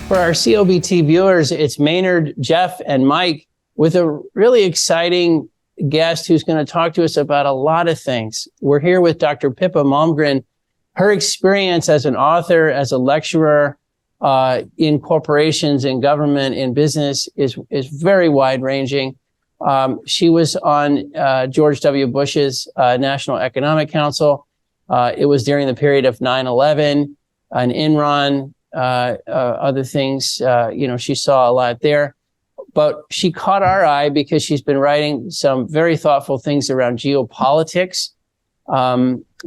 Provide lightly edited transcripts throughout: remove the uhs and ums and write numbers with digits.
For our COBT viewers, it's Maynard, Jeff, and Mike with a really exciting guest who's going to talk to us about a lot of things. We're here with Dr. Pippa Malmgren. Her experience as an author, as a lecturer in corporations, in government, in business is very wide-ranging. She was on George W. Bush's National Economic Council. It was during the period of 9/11 and Enron. Other things, she saw a lot there, but she caught our eye because she's been writing some very thoughtful things around geopolitics,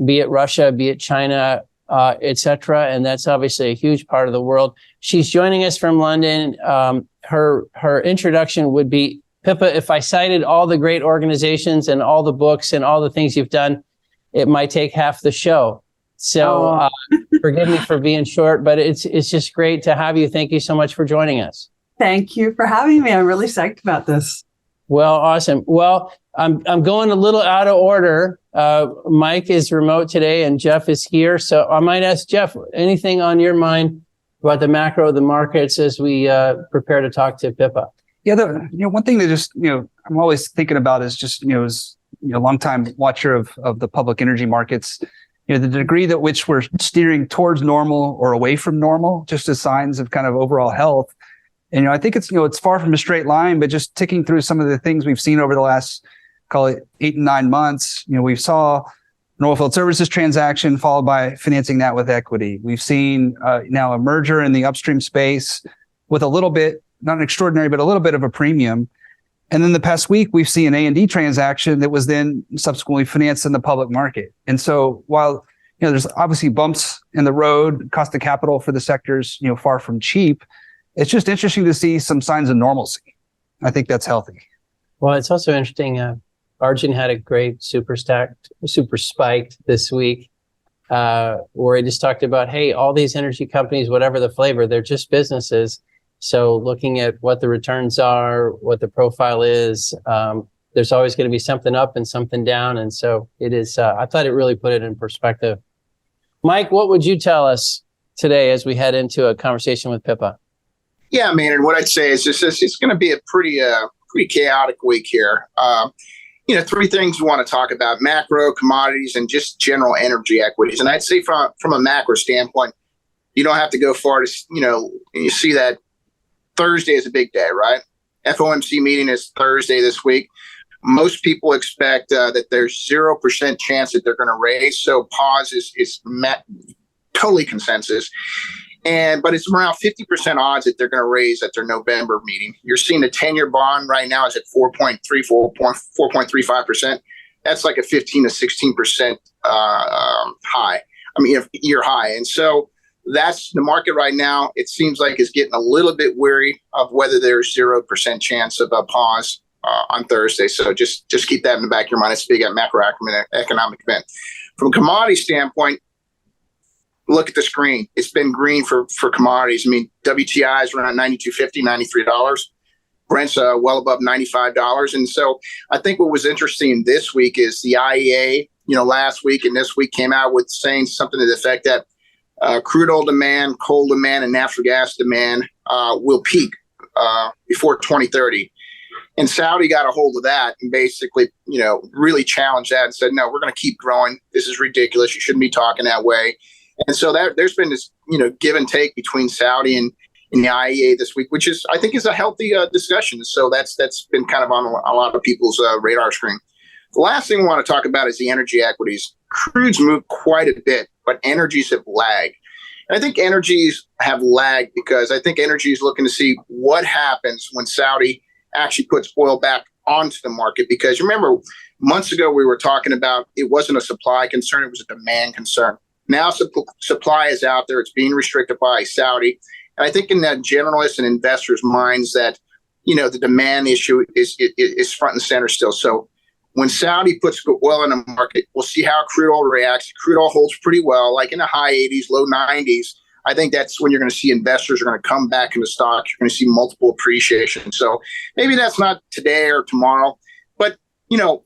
be it Russia, be it China, et cetera. And that's obviously a huge part of the world. She's joining us from London. Her introduction would be, Pippa, if I cited all the great organizations and all the books and all the things you've done, it might take half the show. So forgive me for being short, but it's just great to have you. Thank you so much for joining us. Thank you for having me. I'm really psyched about this. Well, awesome. Well, I'm going a little out of order. Mike is remote today and Jeff is here. So I might ask Jeff, anything on your mind about the macro of the markets as we prepare to talk to Pippa? Yeah, one thing that just, I'm always thinking about is just, as a longtime watcher of the public energy markets, the degree that which we're steering towards normal or away from normal, just as signs of kind of overall health. And, I think it's far from a straight line, but just ticking through some of the things we've seen over the last, call it 8 and 9 months, we saw an oilfield services transaction followed by financing that with equity. We've seen now a merger in the upstream space with a little bit, not an extraordinary, but a little bit of a premium. And then the past week, we've seen an A&D transaction that was then subsequently financed in the public market. And so while, there's obviously bumps in the road, cost of capital for the sectors, far from cheap, it's just interesting to see some signs of normalcy. I think that's healthy. Well, it's also interesting. Arjun had a great super spike this week where he just talked about, hey, all these energy companies, whatever the flavor, they're just businesses. So looking at what the returns are, what the profile is, there's always going to be something up and something down. And so it is, I thought it really put it in perspective. Mike, what would you tell us today as we head into a conversation with Pippa? Yeah, Maynard, what I'd say is it's going to be a pretty chaotic week here. 3 things we want to talk about: macro, commodities, and just general energy equities. And I'd say from a macro standpoint, you don't have to go far to, you see that Thursday is a big day, right? FOMC meeting is Thursday this week. Most people expect that there's 0% chance that they're going to raise. So pause is totally consensus. But it's around 50% odds that they're going to raise at their November meeting. You're seeing the 10-year bond right now is at 4.35%. That's like a 15 to 16% year high. And so that's the market right now. It seems like is getting a little bit weary of whether there's 0% chance of a pause on Thursday. So just keep that in the back of your mind. It's a big macroeconomic event. From a commodity standpoint, look at the screen. It's been green for commodities. I mean, WTI is around $92.50, $93. Brent's well above $95. And so I think what was interesting this week is the IEA, last week and this week came out with saying something to the effect that crude oil demand, coal demand, and natural gas demand will peak before 2030. And Saudi got a hold of that and basically, really challenged that and said, no, we're going to keep growing. This is ridiculous. You shouldn't be talking that way. And so there's been this, give and take between Saudi and the IEA this week, which I think is a healthy discussion. So that's been kind of on a lot of people's radar screen. The last thing we want to talk about is the energy equities. Crude's moved quite a bit, but energies have lagged. And I think energies have lagged because I think energy is looking to see what happens when Saudi actually puts oil back onto the market. Because remember, months ago, we were talking about it wasn't a supply concern, it was a demand concern. Now supply is out there. It's being restricted by Saudi. And I think in that generalists and investors' minds that, the demand issue is front and center still. So when Saudi puts oil in the market, we'll see how crude oil reacts. Crude oil holds pretty well, like in the high 80s, low 90s. I think that's when you're going to see investors are going to come back into stocks. You're going to see multiple appreciation. So maybe that's not today or tomorrow. But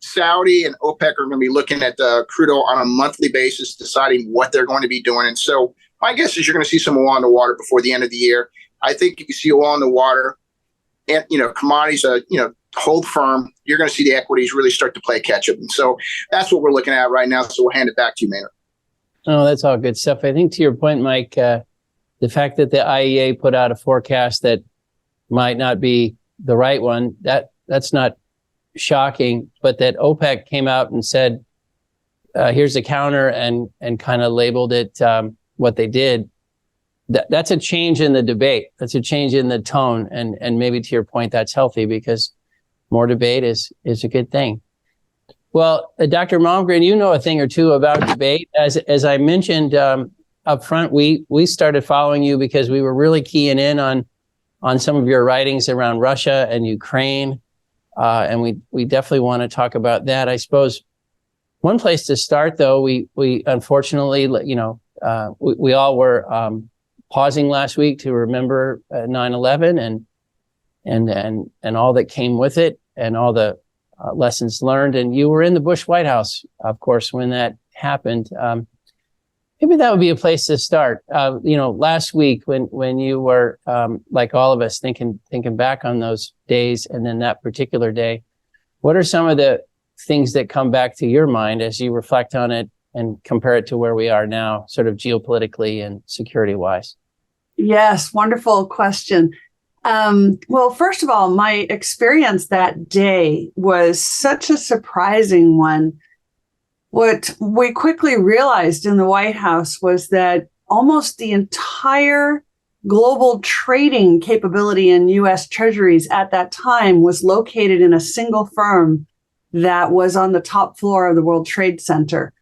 Saudi and OPEC are going to be looking at crude oil on a monthly basis, deciding what they're going to be doing. And so my guess is you're going to see some oil on the water before the end of the year. I think if you see oil in the water and, commodities, hold firm, you're going to see the equities really start to play catch up. And so that's what we're looking at right now. So we'll hand it back to you, Maynard. Oh, that's all good stuff. I think to your point, Mike, the fact that the IEA put out a forecast that might not be the right one, that's not shocking, but that OPEC came out and said, here's a counter and kind of labeled it what they did. That's a change in the debate. That's a change in the tone. And maybe to your point, that's healthy because more debate is a good thing. Well, Dr. Malmgren, you know a thing or two about debate. As I mentioned up front, we started following you because we were really keying in on some of your writings around Russia and Ukraine. And we definitely want to talk about that. I suppose one place to start, though, we unfortunately, we all were pausing last week to remember 9/11 and all that came with it and all the lessons learned. And you were in the Bush White House, of course, when that happened. Maybe that would be a place to start. Last week when you were like all of us thinking back on those days and then that particular day, what are some of the things that come back to your mind as you reflect on it and compare it to where we are now, sort of geopolitically and security-wise? Yes, wonderful question. Well, first of all, my experience that day was such a surprising one. What we quickly realized in the White House was that almost the entire global trading capability in US Treasuries at that time was located in a single firm that was on the top floor of the World Trade Center.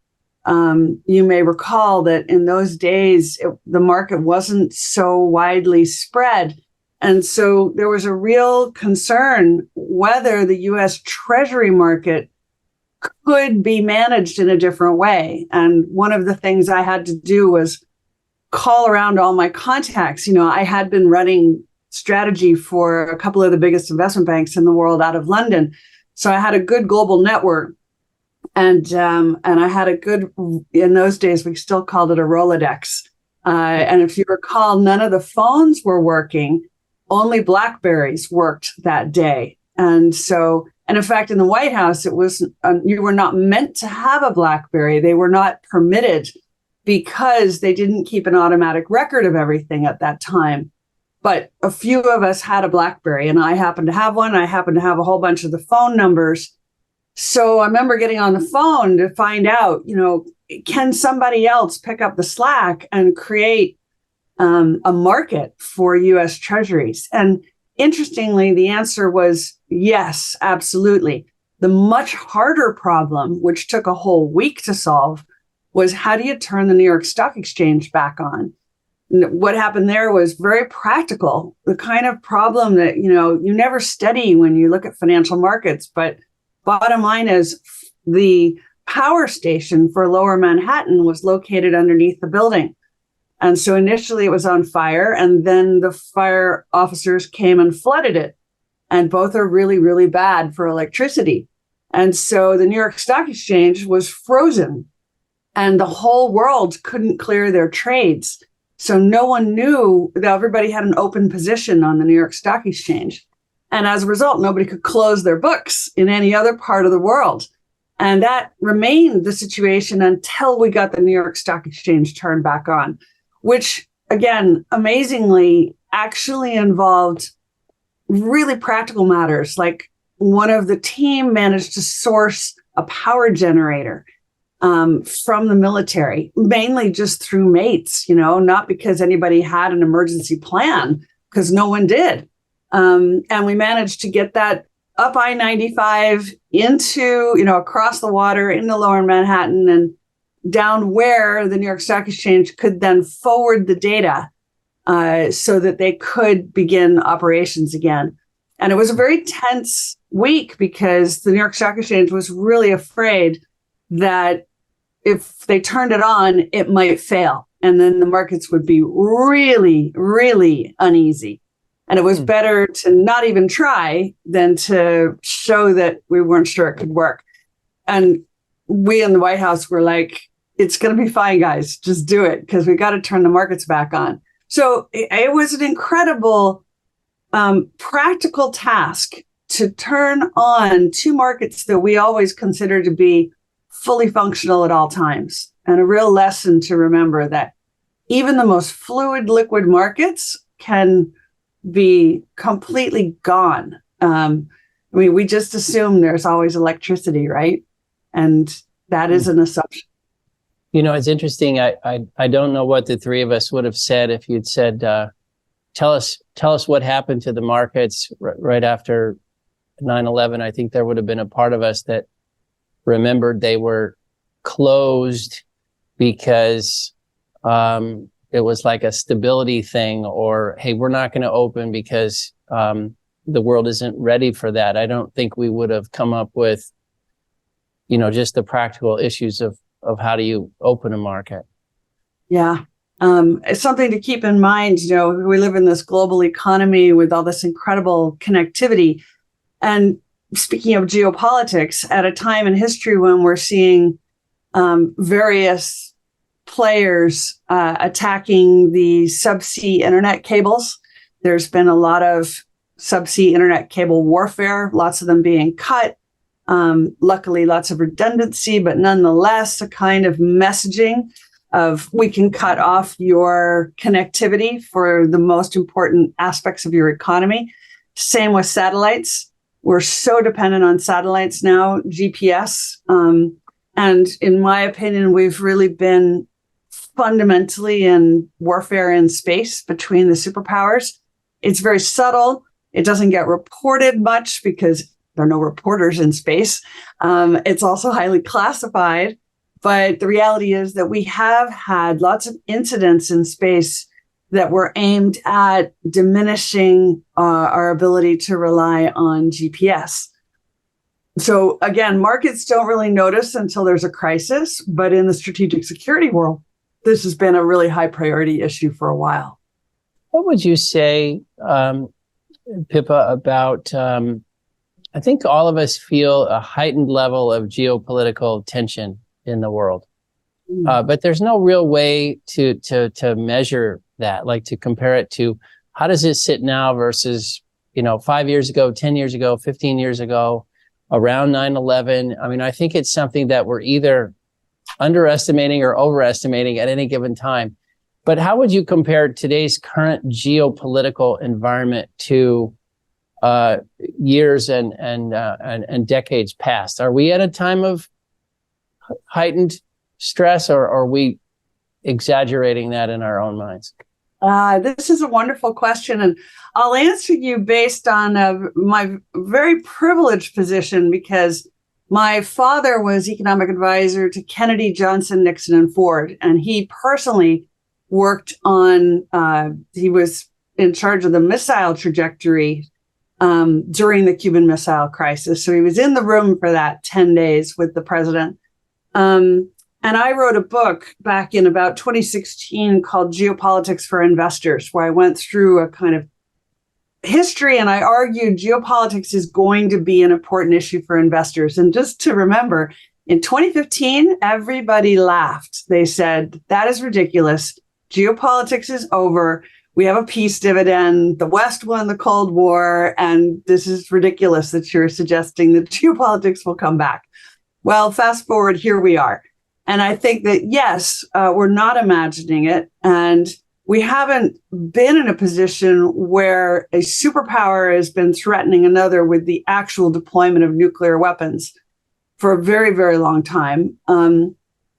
You may recall that in those days, the market wasn't so widely spread. And so there was a real concern whether the US Treasury market could be managed in a different way. And one of the things I had to do was call around all my contacts. I had been running strategy for a couple of the biggest investment banks in the world out of London. So I had a good global network. And I had a good, in those days, we still called it a Rolodex. And if you recall, none of the phones were working. Only BlackBerries worked that day. And in fact, in the White House, it was, you were not meant to have a BlackBerry. They were not permitted because they didn't keep an automatic record of everything at that time. But a few of us had a BlackBerry, and I happened to have one. I happened to have a whole bunch of the phone numbers. So I remember getting on the phone to find out, can somebody else pick up the slack and create a market for US Treasuries? And interestingly, the answer was yes, absolutely. The much harder problem, which took a whole week to solve, was how do you turn the New York Stock Exchange back on? What happened there was very practical, the kind of problem that, you never study when you look at financial markets. But bottom line is the power station for Lower Manhattan was located underneath the building. And so initially it was on fire, and then the fire officers came and flooded it. And both are really, really bad for electricity. And so the New York Stock Exchange was frozen, and the whole world couldn't clear their trades. So no one knew that everybody had an open position on the New York Stock Exchange. And as a result, nobody could close their books in any other part of the world. And that remained the situation until we got the New York Stock Exchange turned back on, which, again, amazingly, actually involved really practical matters. Like one of the team managed to source a power generator from the military, mainly just through mates, not because anybody had an emergency plan, because no one did. And we managed to get that up I-95 into, across the water into Lower Manhattan and down where the New York Stock Exchange could then forward the data so that they could begin operations again. And it was a very tense week because the New York Stock Exchange was really afraid that if they turned it on, it might fail. And then the markets would be really, really uneasy. And it was better to not even try than to show that we weren't sure it could work. And we in the White House were like, it's going to be fine, guys. Just do it, because we got to turn the markets back on. So it was an incredible practical task to turn on two markets that we always consider to be fully functional at all times. And a real lesson to remember that even the most fluid liquid markets can be completely gone. We just assume there's always electricity, right? And that is an assumption. You know, it's interesting. I don't know what the three of us would have said if you'd said, tell us what happened to the markets right after 9/11. I think there would have been a part of us that remembered they were closed because it was like a stability thing, or, hey, we're not going to open because the world isn't ready for that. I don't think we would have come up with, just the practical issues of how do you open a market. Yeah. It's something to keep in mind. We live in this global economy with all this incredible connectivity. And speaking of geopolitics, at a time in history when we're seeing various players attacking the subsea internet cables, there's been a lot of subsea internet cable warfare, lots of them being cut. Luckily, lots of redundancy, but nonetheless, a kind of messaging of we can cut off your connectivity for the most important aspects of your economy. Same with satellites. We're so dependent on satellites now, GPS. And in my opinion, we've really been fundamentally in warfare in space between the superpowers. It's very subtle. It doesn't get reported much because there are no reporters in space. It's also highly classified. But the reality is that we have had lots of incidents in space that were aimed at diminishing our ability to rely on GPS. So again, markets don't really notice until there's a crisis. But in the strategic security world, this has been a really high priority issue for a while. What would you say, Pippa, about, I think all of us feel a heightened level of geopolitical tension in the world. But there's no real way to measure that, like to compare it to how does it sit now versus, 5 years ago, 10 years ago, 15 years ago, around 9/11. I mean, I think it's something that we're either underestimating or overestimating at any given time. But how would you compare today's current geopolitical environment to years and decades past? Are we at a time of heightened stress, or are we exaggerating that in our own minds? This is a wonderful question, and I'll answer you based on my very privileged position, because my father was economic advisor to Kennedy, Johnson, Nixon, and Ford, and he personally worked on, he was in charge of the missile trajectory during the Cuban Missile Crisis. So he was in the room for that 10 days with the president. And I wrote a book back in about 2016 called Geopolitics for Investors, where I went through a kind of history and I argued geopolitics is going to be an important issue for investors. And just to remember, in 2015, everybody laughed. They said, that is ridiculous. Geopolitics is over. We have a peace dividend. The West won the Cold War. And this is ridiculous that you're suggesting that geopolitics will come back. Well, fast forward, here we are. And I think that, yes, we're not imagining it. And we haven't been in a position where a superpower has been threatening another with the actual deployment of nuclear weapons for a very, very long time.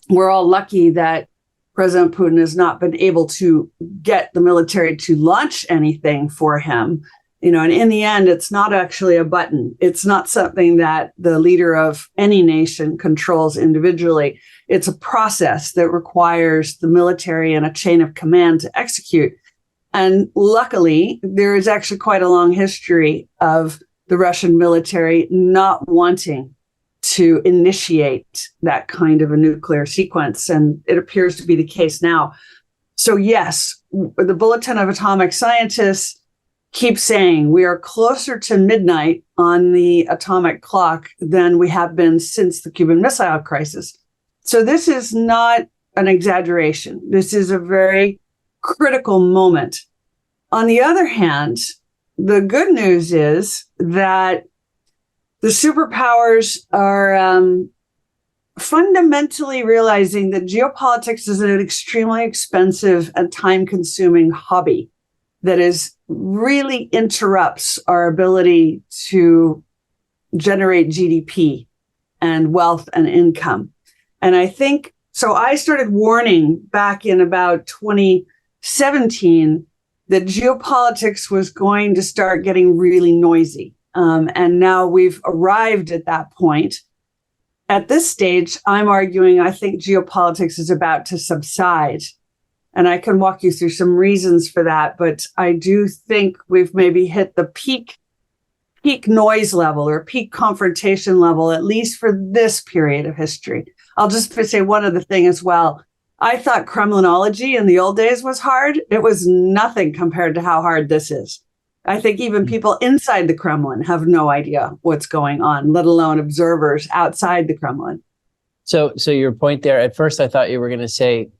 We're all lucky that President Putin has not been able to get the military to launch anything for him. And in the end, it's not actually a button. It's not something that the leader of any nation controls individually. It's a process that requires the military and a chain of command to execute. And luckily, there is actually quite a long history of the Russian military not wanting to initiate that kind of a nuclear sequence. And it appears to be the case now. So yes, the Bulletin of Atomic Scientists keeps saying we are closer to midnight on the atomic clock than we have been since the Cuban Missile Crisis. So this is not an exaggeration. This is a very critical moment. On the other hand, the good news is that the superpowers are fundamentally realizing that geopolitics is an extremely expensive and time-consuming hobby that really interrupts our ability to generate GDP and wealth and income. And I think, so I started warning back in about 2017 that geopolitics was going to start getting really noisy. And now we've arrived at that point. At this stage, I'm arguing I think geopolitics is about to subside. And I can walk you through some reasons for that. But I do think we've maybe hit the peak noise level or peak confrontation level, at least for this period of history. I'll just say one other thing as well. I thought Kremlinology in the old days was hard. It was nothing compared to how hard this is. I think even people inside the Kremlin have no idea what's going on, let alone observers outside the Kremlin. So your point there, at first I thought you were going to say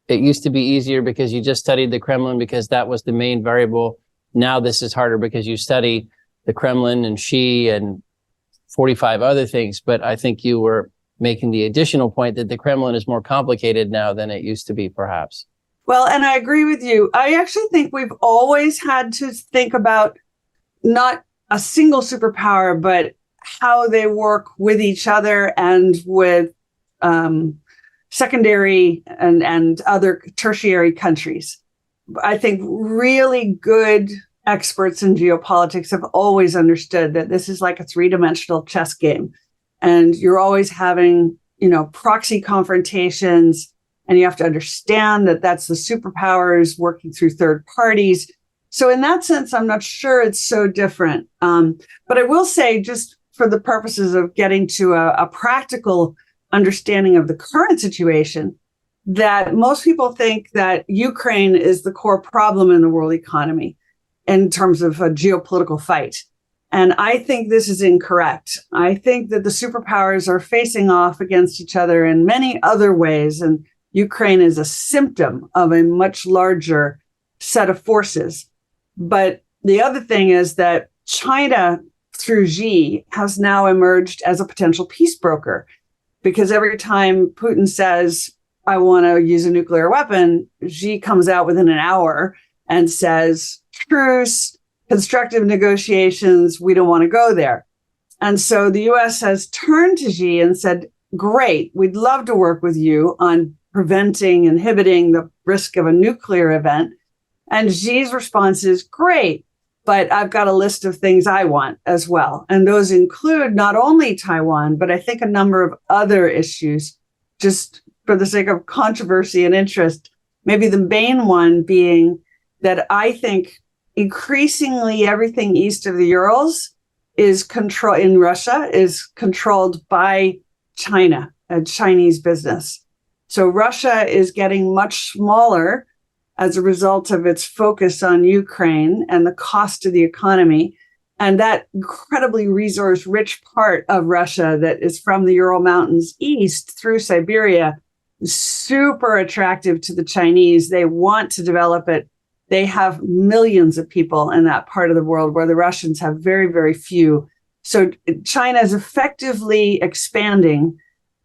it used to be easier because you just studied the Kremlin because that was the main variable. Now this is harder because you study the Kremlin and Xi and 45 other things. But I think you were making the additional point that the Kremlin is more complicated now than it used to be, perhaps. Well, and I agree with you. I actually think we've always had to think about not a single superpower, but how they work with each other and with secondary and other tertiary countries. I think really good experts in geopolitics have always understood that this is like a three-dimensional chess game. And you're always having, proxy confrontations, and you have to understand that that's the superpowers working through third parties. So in that sense, I'm not sure it's so different. But I will say, just for the purposes of getting to a practical understanding of the current situation, that most people think that Ukraine is the core problem in the world economy in terms of a geopolitical fight. And I think this is incorrect. I think that the superpowers are facing off against each other in many other ways. And Ukraine is a symptom of a much larger set of forces. But the other thing is that China, through Xi, has now emerged as a potential peace broker. Because every time Putin says, I want to use a nuclear weapon, Xi comes out within an hour and says, truce, constructive negotiations, we don't want to go there. And so the US has turned to Xi and said, great, we'd love to work with you on preventing, inhibiting the risk of a nuclear event. And Xi's response is, great, but I've got a list of things I want as well. And those include not only Taiwan, but I think a number of other issues, just for the sake of controversy and interest. Maybe the main one being that I think increasingly everything east of the Urals in Russia is controlled by China, a Chinese business. So Russia is getting much smaller as a result of its focus on Ukraine and the cost of the economy. And that incredibly resource-rich part of Russia that is from the Ural Mountains east through Siberia is super attractive to the Chinese. They want to develop it. They have millions of people in that part of the world where the Russians have very, very few. So China is effectively expanding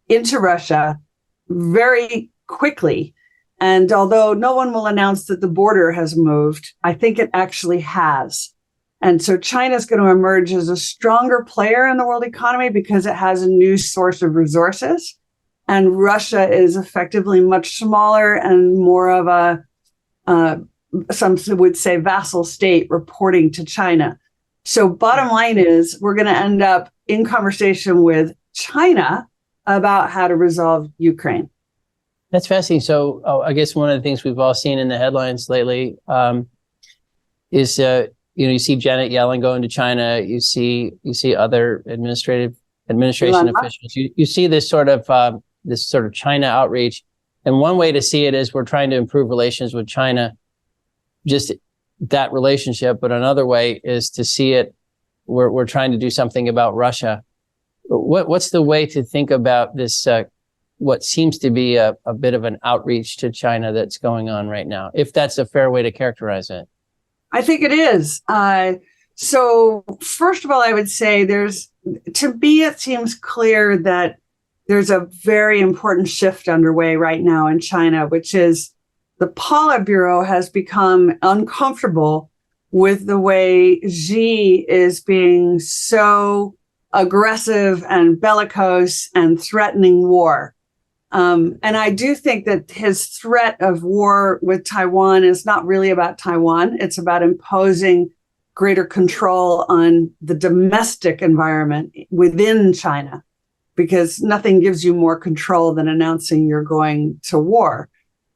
into Russia very quickly. And although no one will announce that the border has moved, I think it actually has. And so China is going to emerge as a stronger player in the world economy because it has a new source of resources. And Russia is effectively much smaller and more of a some would say vassal state reporting to China. So bottom line is we're going to end up in conversation with China about how to resolve Ukraine. That's fascinating. So I guess one of the things we've all seen in the headlines lately is, you see Janet Yellen going to China. You see other administration officials. You see this sort of China outreach. And one way to see it is we're trying to improve relations with China, just that relationship. But another way is to see it, we're trying to do something about Russia. What's the way to think about this what seems to be a bit of an outreach to China that's going on right now, if that's a fair way to characterize it. I think it is. So first of all, I would say to me, it seems clear that there's a very important shift underway right now in China, which is the Politburo has become uncomfortable with the way Xi is being so aggressive and bellicose and threatening war. And I do think that his threat of war with Taiwan is not really about Taiwan. It's about imposing greater control on the domestic environment within China, because nothing gives you more control than announcing you're going to war.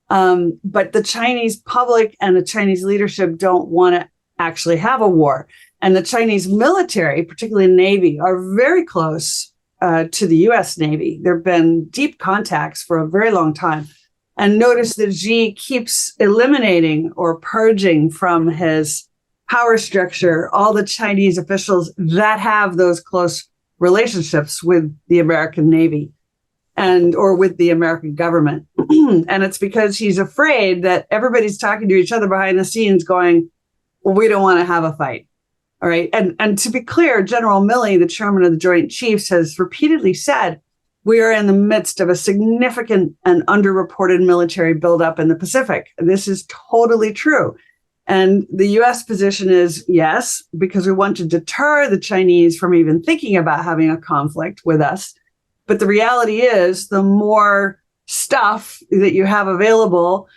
But the Chinese public and the Chinese leadership don't want to actually have a war. And the Chinese military, particularly Navy, are very close to the US Navy. There have been deep contacts for a very long time. And notice that Xi keeps eliminating or purging from his power structure all the Chinese officials that have those close relationships with the American Navy or with the American government. And it's because he's afraid that everybody's talking to each other behind the scenes going, well, we don't want to have a fight. All right. And to be clear, General Milley, the chairman of the Joint Chiefs, has repeatedly said we are in the midst of a significant and underreported military buildup in the Pacific. This is totally true. And the U.S. position is yes, because we want to deter the Chinese from even thinking about having a conflict with us. But the reality is the more stuff that you have available,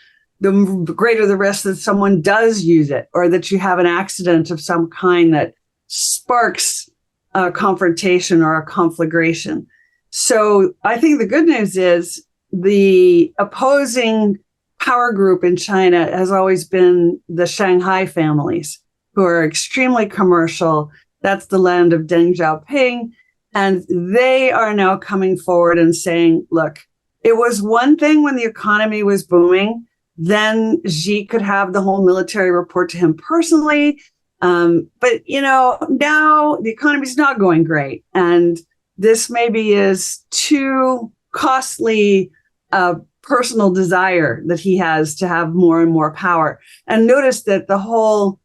the greater the risk that someone does use it, or that you have an accident of some kind that sparks a confrontation or a conflagration. So I think the good news is the opposing power group in China has always been the Shanghai families, who are extremely commercial. That's the land of Deng Xiaoping. And they are now coming forward and saying, look, it was one thing when the economy was booming, then Xi could have the whole military report to him personally. But, now the economy's not going great. And this maybe is too costly personal desire that he has to have more and more power. And notice that the whole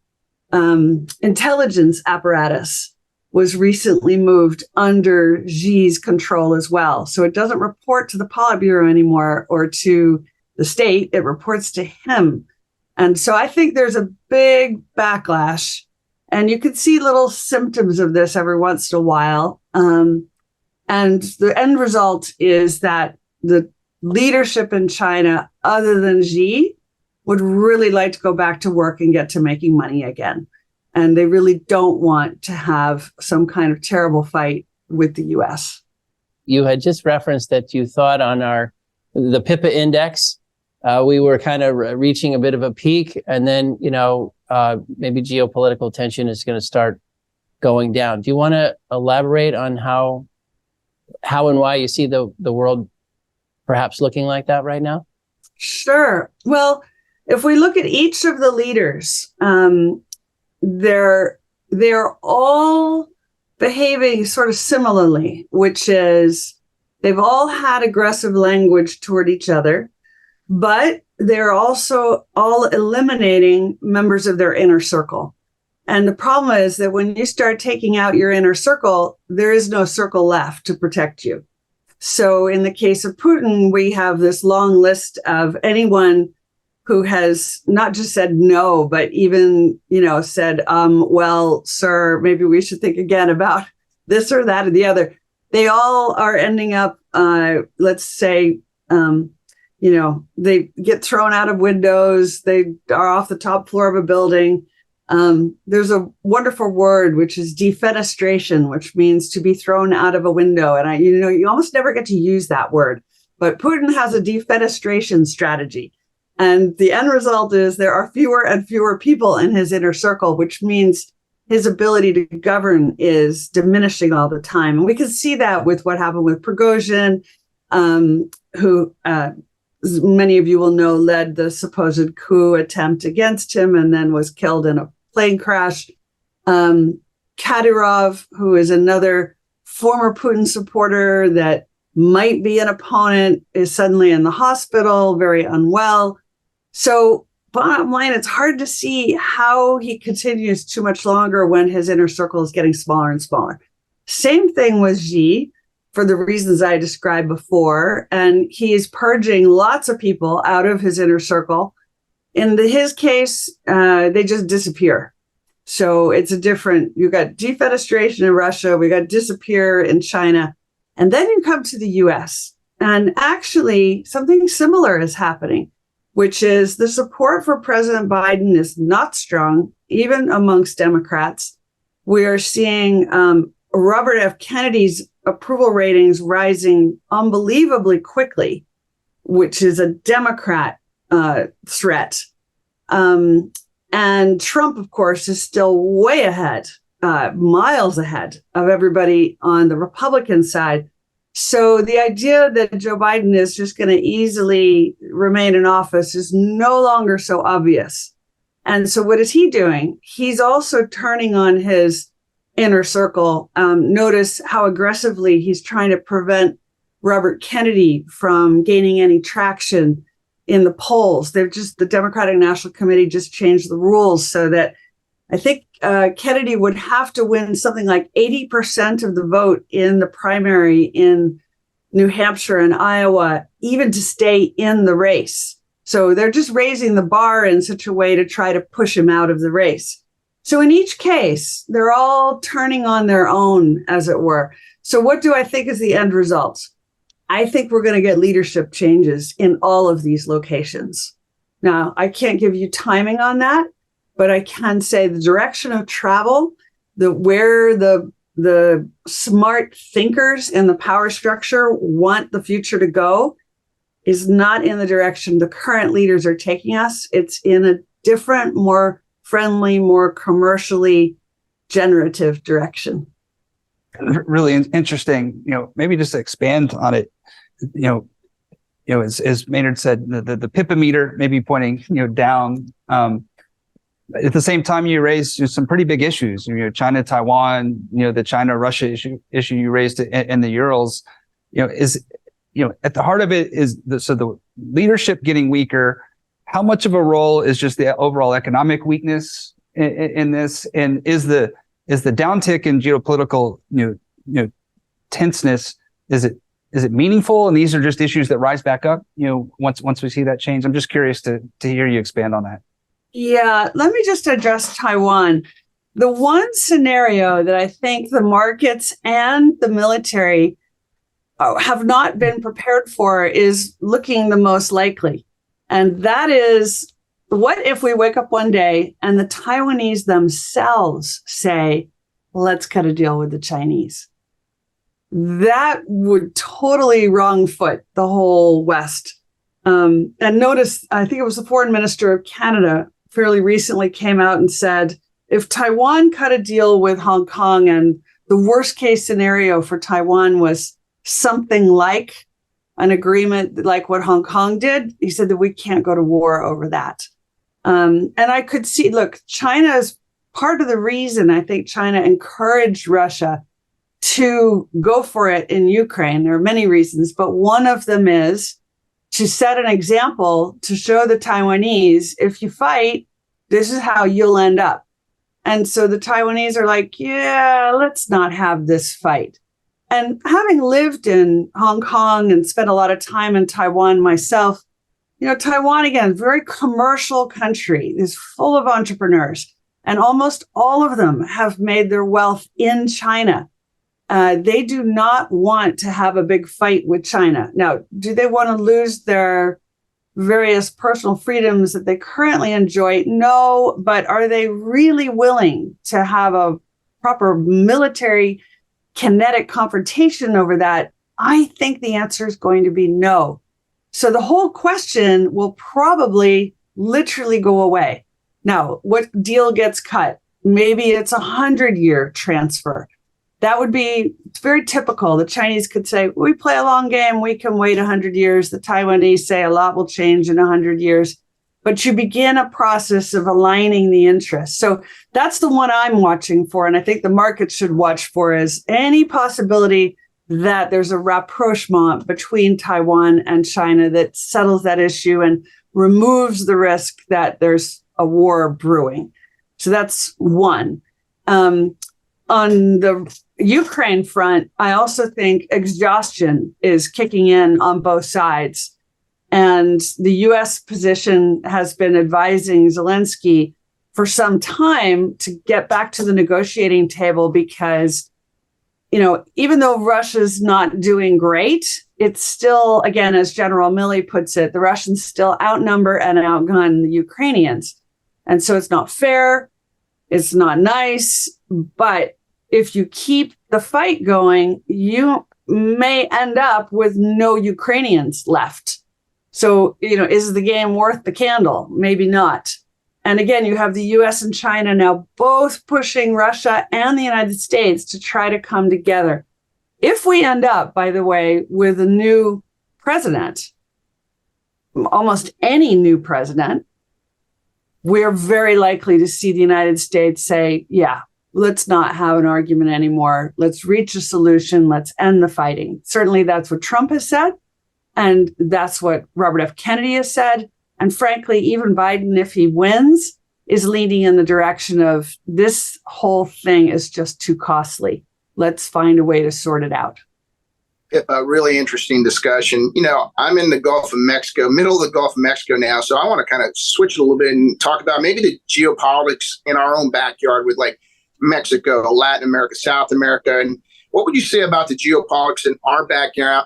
intelligence apparatus was recently moved under Xi's control as well. So it doesn't report to the Politburo anymore or to the state, it reports to him. And so I think there's a big backlash, and you can see little symptoms of this every once in a while. And the end result is that the leadership in China, other than Xi, would really like to go back to work and get to making money again. And they really don't want to have some kind of terrible fight with the US. You had just referenced that you thought on the Pippa index, we were kind of reaching a bit of a peak, and then, maybe geopolitical tension is going to start going down. Do you want to elaborate on how and why you see the world perhaps looking like that right now? Sure. Well, if we look at each of the leaders, they're all behaving sort of similarly, which is they've all had aggressive language toward each other, but they're also all eliminating members of their inner circle. And the problem is that when you start taking out your inner circle, there is no circle left to protect you. So in the case of Putin, we have this long list of anyone who has not just said no, but even, said, well, sir, maybe we should think again about this or that or the other. They all are ending up, let's say, they get thrown out of windows. They are off the top floor of a building. There's a wonderful word, which is defenestration, which means to be thrown out of a window. And you almost never get to use that word, but Putin has a defenestration strategy. And the end result is there are fewer and fewer people in his inner circle, which means his ability to govern is diminishing all the time. And we can see that with what happened with Prigozhin, who many of you will know led the supposed coup attempt against him and then was killed in a plane crash. Kadyrov, who is another former Putin supporter that might be an opponent, is suddenly in the hospital, very unwell. So bottom line, it's hard to see how he continues too much longer when his inner circle is getting smaller and smaller. Same thing with Xi, for the reasons I described before. And he's purging lots of people out of his inner circle. In his case, they just disappear. So it's you got defenestration in Russia, we got disappear in China, and then you come to the US. And actually, something similar is happening, which is the support for President Biden is not strong, even amongst Democrats. We are seeing Robert F. Kennedy's approval ratings rising unbelievably quickly, which is a Democrat threat. And Trump, of course, is still way ahead, miles ahead of everybody on the Republican side. So the idea that Joe Biden is just going to easily remain in office is no longer so obvious. And so what is he doing? He's also turning on his inner circle. Notice how aggressively he's trying to prevent Robert Kennedy from gaining any traction in the polls. The Democratic National Committee just changed the rules so that I think Kennedy would have to win something like 80% of the vote in the primary in New Hampshire and Iowa, even to stay in the race. So they're just raising the bar in such a way to try to push him out of the race. So in each case, they're all turning on their own, as it were. So what do I think is the end result? I think we're going to get leadership changes in all of these locations. Now, I can't give you timing on that, but I can say the direction of travel, where the smart thinkers in the power structure want the future to go is not in the direction the current leaders are taking us. It's in a different, more friendly, more commercially generative direction. Really interesting. Maybe just to expand on it. As Maynard said, the Pippa meter may be pointing down. At the same time, you raised some pretty big issues. China, Taiwan. The China-Russia issue you raised in the Urals. Is at the heart of it is the leadership getting weaker. How much of a role is just the overall economic weakness in this? And is the downtick in geopolitical tenseness, is it meaningful? And these are just issues that rise back up, once we see that change. I'm just curious to hear you expand on that. Yeah, let me just address Taiwan. The one scenario that I think the markets and the military have not been prepared for is looking the most likely. And that is, what if we wake up one day and the Taiwanese themselves say, let's cut a deal with the Chinese? That would totally wrong foot the whole West. And notice, I think it was the foreign minister of Canada fairly recently came out and said, if Taiwan cut a deal with Hong Kong and the worst case scenario for Taiwan was something like an agreement like what Hong Kong did, he said that we can't go to war over that. And I could see, look, China is part of the reason I think China encouraged Russia to go for it in Ukraine. There are many reasons, but one of them is to set an example to show the Taiwanese, if you fight, this is how you'll end up. And so the Taiwanese are like, yeah, let's not have this fight. And having lived in Hong Kong and spent a lot of time in Taiwan myself, Taiwan, again, very commercial country, is full of entrepreneurs, and almost all of them have made their wealth in China. They do not want to have a big fight with China. Now, do they want to lose their various personal freedoms that they currently enjoy? No, but are they really willing to have a proper military kinetic confrontation over that? I think the answer is going to be no. So the whole question will probably literally go away. Now, what deal gets cut? Maybe it's a 100-year transfer. That would be very typical. The Chinese could say, we play a long game, we can wait 100 years. The Taiwanese say a lot will change in 100 years. But you begin a process of aligning the interests. So that's the one I'm watching for. And I think the market should watch for is any possibility that there's a rapprochement between Taiwan and China that settles that issue and removes the risk that there's a war brewing. So that's one. On the Ukraine front, I also think exhaustion is kicking in on both sides. And the US position has been advising Zelensky for some time to get back to the negotiating table because, even though Russia's not doing great, it's still, again, as General Milley puts it, the Russians still outnumber and outgun the Ukrainians. And so it's not fair. It's not nice. But if you keep the fight going, you may end up with no Ukrainians left. So, is the game worth the candle? Maybe not. And again, you have the US and China now both pushing Russia and the United States to try to come together. If we end up, by the way, with a new president, almost any new president, we're very likely to see the United States say, yeah, let's not have an argument anymore. Let's reach a solution. Let's end the fighting. Certainly that's what Trump has said. And that's what Robert F. Kennedy has said. And frankly, even Biden, if he wins, is leading in the direction of this whole thing is just too costly. Let's find a way to sort it out. A really interesting discussion. I'm in the Gulf of Mexico, middle of the Gulf of Mexico now. So I want to kind of switch it a little bit and talk about maybe the geopolitics in our own backyard with like Mexico, Latin America, South America. And what would you say about the geopolitics in our background,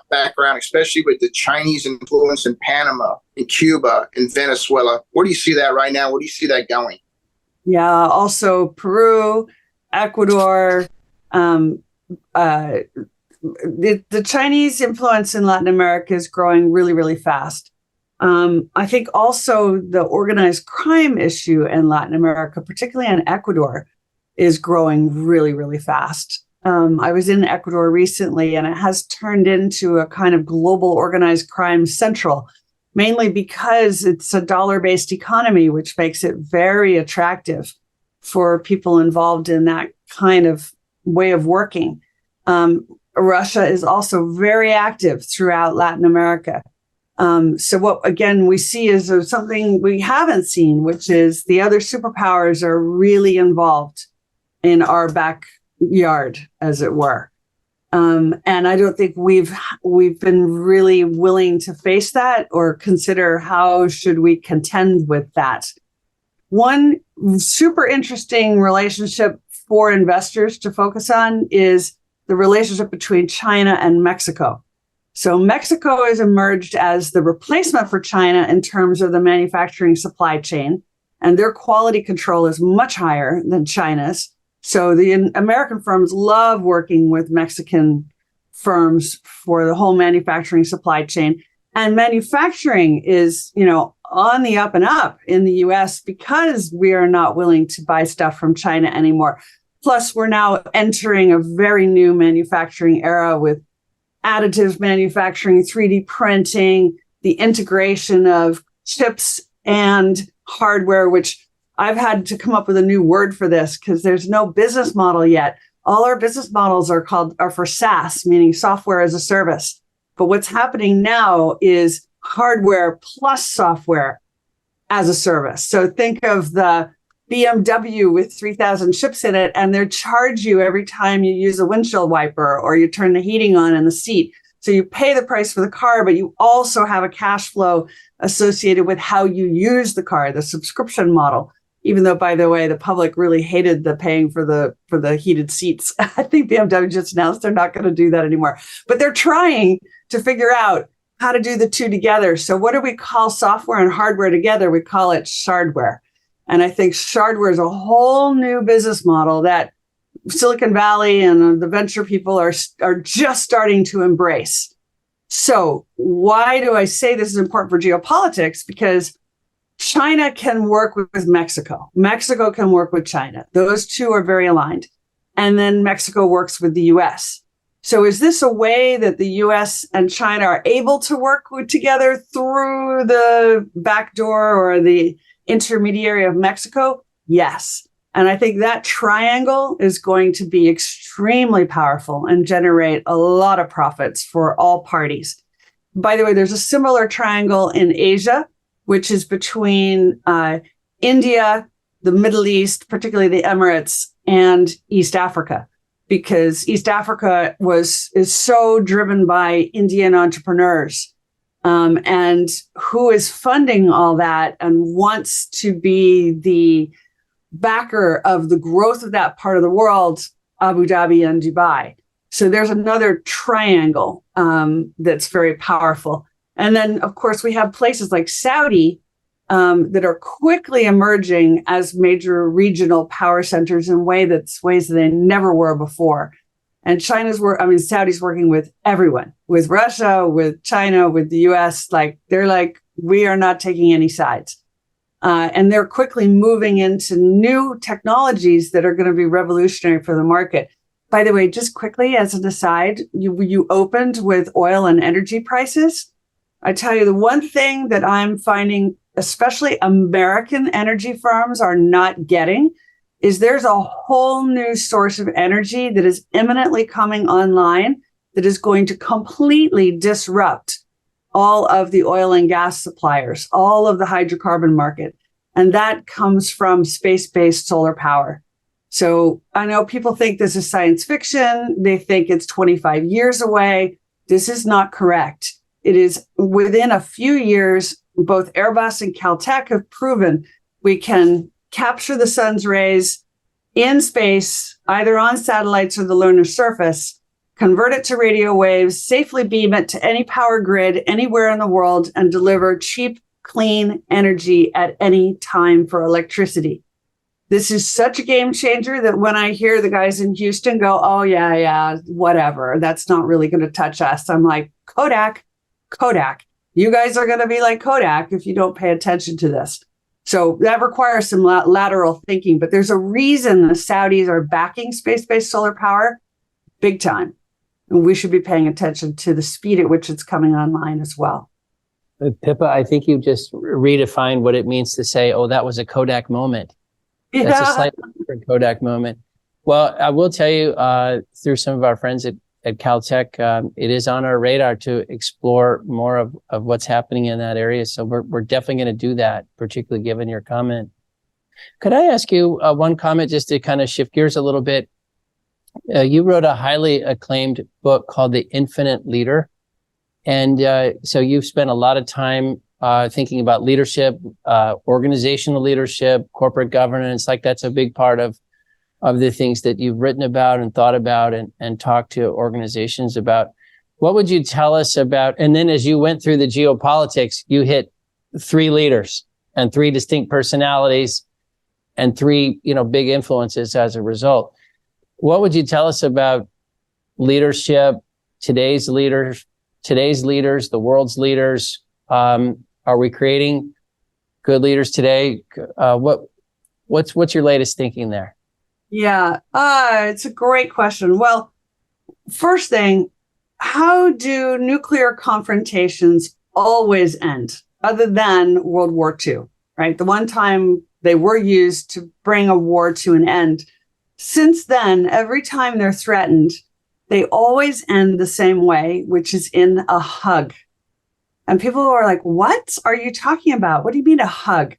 especially with the Chinese influence in Panama, in Cuba, in Venezuela? Where do you see that right now? Where do you see that going? Yeah, also Peru, Ecuador. The Chinese influence in Latin America is growing really, really fast. I think also the organized crime issue in Latin America, particularly in Ecuador, is growing really, really fast. I was in Ecuador recently, and it has turned into a kind of global organized crime central, mainly because it's a dollar-based economy, which makes it very attractive for people involved in that kind of way of working. Russia is also very active throughout Latin America. So what, again, we see is something we haven't seen, which is the other superpowers are really involved in our backyard, as it were. And I don't think we've been really willing to face that or consider how should we contend with that. One super interesting relationship for investors to focus on is the relationship between China and Mexico. So Mexico has emerged as the replacement for China in terms of the manufacturing supply chain, and their quality control is much higher than China's. So the American firms love working with Mexican firms for the whole manufacturing supply chain. And manufacturing is, on the up and up in the US because we are not willing to buy stuff from China anymore. Plus, we're now entering a very new manufacturing era with additive manufacturing, 3D printing, the integration of chips and hardware, which I've had to come up with a new word for this because there's no business model yet. All our business models are for SaaS, meaning software as a service. But what's happening now is hardware plus software as a service. So think of the BMW with 3,000 chips in it, and they charge you every time you use a windshield wiper or you turn the heating on in the seat. So you pay the price for the car, but you also have a cash flow associated with how you use the car, the subscription model. Even though, by the way, the public really hated the paying for the heated seats. I think BMW just announced they're not going to do that anymore. But they're trying to figure out how to do the two together. So what do we call software and hardware together? We call it shardware. And I think shardware is a whole new business model that Silicon Valley and the venture people are just starting to embrace. So why do I say this is important for geopolitics? Because China can work with Mexico. Mexico can work with China. Those two are very aligned. And then Mexico works with the US. So is this a way that the US and China are able to work together through the back door or the intermediary of Mexico? Yes. And I think that triangle is going to be extremely powerful and generate a lot of profits for all parties. By the way, there's a similar triangle in Asia, which is between India, the Middle East, particularly the Emirates, and East Africa, because East Africa is so driven by Indian entrepreneurs. And who is funding all that and wants to be the backer of the growth of that part of the world? Abu Dhabi and Dubai. So there's another triangle that's very powerful. And then, of course, we have places like Saudi that are quickly emerging as major regional power centers in ways that they never were before. And Saudi's working with everyone, with Russia, with China, with the US. They're like, we are not taking any sides. And they're quickly moving into new technologies that are going to be revolutionary for the market. By the way, just quickly as an aside, you opened with oil and energy prices. I tell you, the one thing that I'm finding, especially American energy firms are not getting, is there's a whole new source of energy that is imminently coming online that is going to completely disrupt all of the oil and gas suppliers, all of the hydrocarbon market. And that comes from space-based solar power. So I know people think this is science fiction. They think it's 25 years away. This is not correct. It is within a few years. Both Airbus and Caltech have proven we can capture the sun's rays in space, either on satellites or the lunar surface, convert it to radio waves, safely beam it to any power grid anywhere in the world, and deliver cheap, clean energy at any time for electricity. This is such a game changer that when I hear the guys in Houston go, oh, yeah, whatever, that's not really going to touch us, I'm like, Kodak. You guys are going to be like Kodak if you don't pay attention to this. So that requires some lateral thinking. But there's a reason the Saudis are backing space-based solar power big time. And we should be paying attention to the speed at which it's coming online as well. Pippa, I think you just redefined what it means to say, oh, that was a Kodak moment. Yeah. That's a slightly different Kodak moment. Well, I will tell you, through some of our friends at Caltech, it is on our radar to explore more of what's happening in that area. So we're definitely going to do that, particularly given your comment. Could I ask you one comment just to kind of shift gears a little bit? You wrote a highly acclaimed book called The Infinite Leader. And so you've spent a lot of time thinking about leadership, organizational leadership, corporate governance. That's a big part of the things that you've written about and thought about and talked to organizations about. What would you tell us about, and then as you went through the geopolitics, you hit 3 leaders and 3 distinct personalities and 3, big influences as a result. What would you tell us about leadership, today's leaders, the world's leaders? Are we creating good leaders today? What's your latest thinking there? Yeah, it's a great question. Well, first thing, how do nuclear confrontations always end, other than World War II, right? The one time they were used to bring a war to an end. Since then, every time they're threatened, they always end the same way, which is in a hug. And people are like, what are you talking about? What do you mean a hug?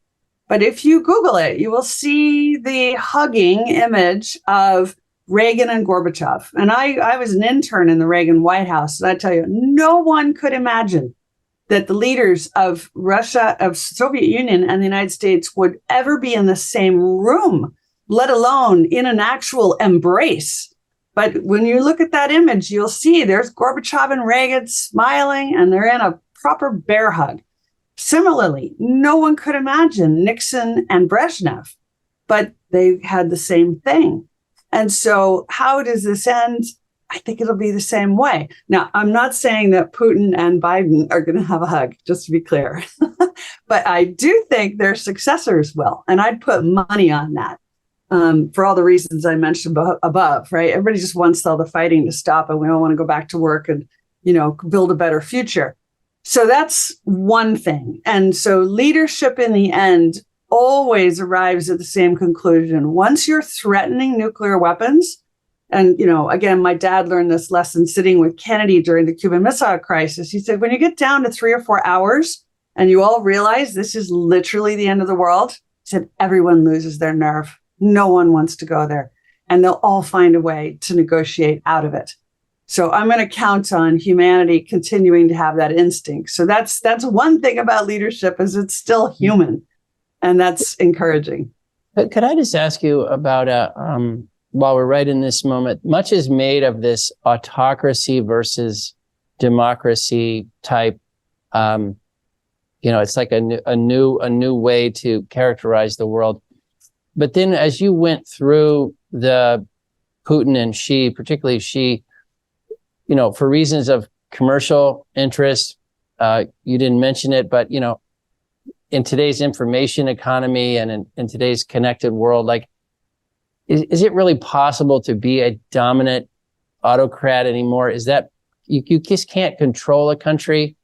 But if you Google it, you will see the hugging image of Reagan and Gorbachev. And I was an intern in the Reagan White House. And I tell you, no one could imagine that the leaders of Russia, of Soviet Union and the United States would ever be in the same room, let alone in an actual embrace. But when you look at that image, you'll see there's Gorbachev and Reagan smiling, and they're in a proper bear hug. Similarly, no one could imagine Nixon and Brezhnev, but they had the same thing. And so how does this end? I think it'll be the same way. Now, I'm not saying that Putin and Biden are going to have a hug, just to be clear. But I do think their successors will. And I'd put money on that for all the reasons I mentioned above, right? Everybody just wants all the fighting to stop, and we all want to go back to work and, build a better future. So that's one thing. And so leadership in the end always arrives at the same conclusion. Once you're threatening nuclear weapons, and, again, my dad learned this lesson sitting with Kennedy during the Cuban Missile Crisis. He said, when you get down to 3 or 4 hours and you all realize this is literally the end of the world, he said, everyone loses their nerve. No one wants to go there. And they'll all find a way to negotiate out of it. So I'm going to count on humanity continuing to have that instinct. So that's one thing about leadership is it's still human. And that's encouraging. Could I just ask you about while we're right in this moment, much is made of this autocracy versus democracy type. It's like a new way to characterize the world. But then, as you went through the Putin and Xi, particularly Xi, for reasons of commercial interest, you didn't mention it, but in today's information economy and in today's connected world, like. Is it really possible to be a dominant autocrat anymore? Is that you just can't control a country